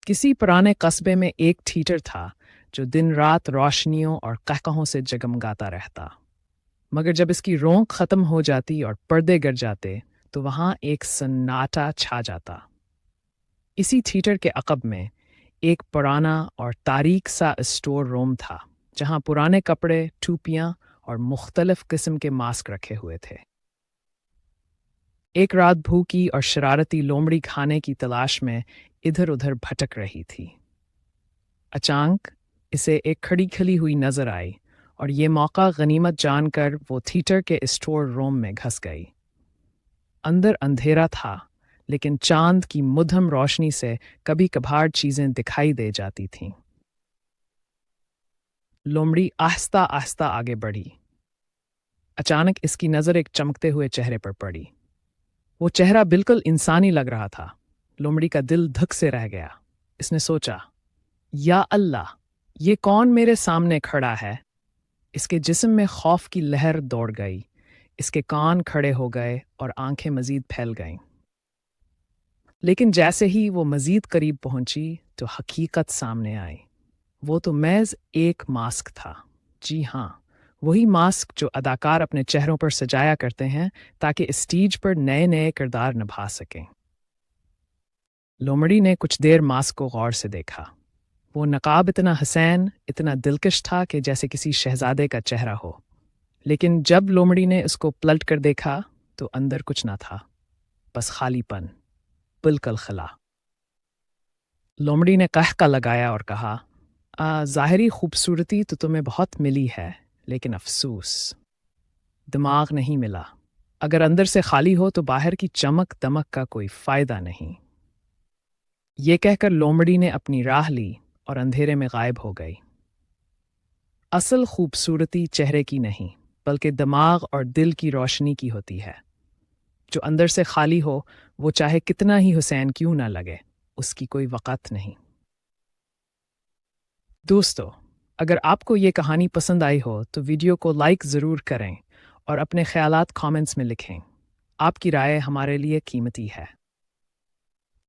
किसी पुराने कस्बे में एक थीटर था जो दिन रात रोशनियों और कहकहों से जगमगाता रहता। मगर जब इसकी रोंक खत्म हो जाती और पर्दे गिर जाते तो वहां एक सन्नाटा छा जाता। इसी थिएटर के अकब में एक पुराना और तारीक सा स्टोर रूम था जहां पुराने कपड़े, टोपियां और मुख्तलिफ किस्म के मास्क रखे हुए थे। एक रात भूखी और शरारती लोमड़ी खाने की तलाश में इधर उधर भटक रही थी। अचानक इसे एक खड़ी खली हुई नजर आई और ये मौका गनीमत जानकर वो थिएटर के स्टोर रूम में घस गई। अंदर अंधेरा था, लेकिन चांद की मुद्दम रोशनी से कभी कभार चीजें दिखाई दे जाती थीं। लोमड़ी आहिस्ता आहिस्ता आगे बढ़ी। अचानक इसकी नजर एक चमकते हुए चेहरे पर पड़ी। वो चेहरा बिल्कुल इंसानी लग रहा था। लोमड़ी का दिल धक से रह गया। इसने सोचा, या अल्लाह, ये कौन मेरे सामने खड़ा है? इसके जिस्म में खौफ की लहर दौड़ गई। इसके कान खड़े हो गए और आंखें मजीद फैल गईं। लेकिन जैसे ही वो मजीद करीब पहुंची तो हकीकत सामने आई। वो तो महज एक मास्क था। जी हाँ, वही मास्क जो अदाकार अपने चेहरों पर सजाया करते हैं ताकि स्टेज पर नए नए किरदार निभा सकें। लोमड़ी ने कुछ देर मास्क को गौर से देखा। वो नकाब इतना हसीन, इतना दिलकश था कि जैसे किसी शहजादे का चेहरा हो। लेकिन जब लोमड़ी ने उसको पलट कर देखा तो अंदर कुछ ना था, बस खालीपन, बिल्कुल खला। लोमड़ी ने कहका लगाया और कहा, ज़ाहिरी खूबसूरती तो तुम्हें बहुत मिली है, लेकिन अफसोस, दिमाग नहीं मिला। अगर अंदर से खाली हो तो बाहर की चमक दमक का कोई फायदा नहीं। ये कहकर लोमड़ी ने अपनी राह ली और अंधेरे में गायब हो गई। असल खूबसूरती चेहरे की नहीं, बल्कि दिमाग और दिल की रोशनी की होती है। जो अंदर से खाली हो, वो चाहे कितना ही हुसैन क्यों ना लगे, उसकी कोई वक़्त नहीं। दोस्तों, अगर आपको ये कहानी पसंद आई हो तो वीडियो को लाइक ज़रूर करें और अपने ख़यालात कमेंट्स में लिखें। आपकी राय हमारे लिए कीमती है।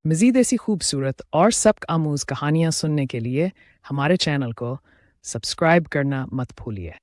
मज़ीद ऐसी खूबसूरत और सबक आमूज़ कहानियाँ सुनने के लिए हमारे चैनल को सब्सक्राइब करना मत भूलिए।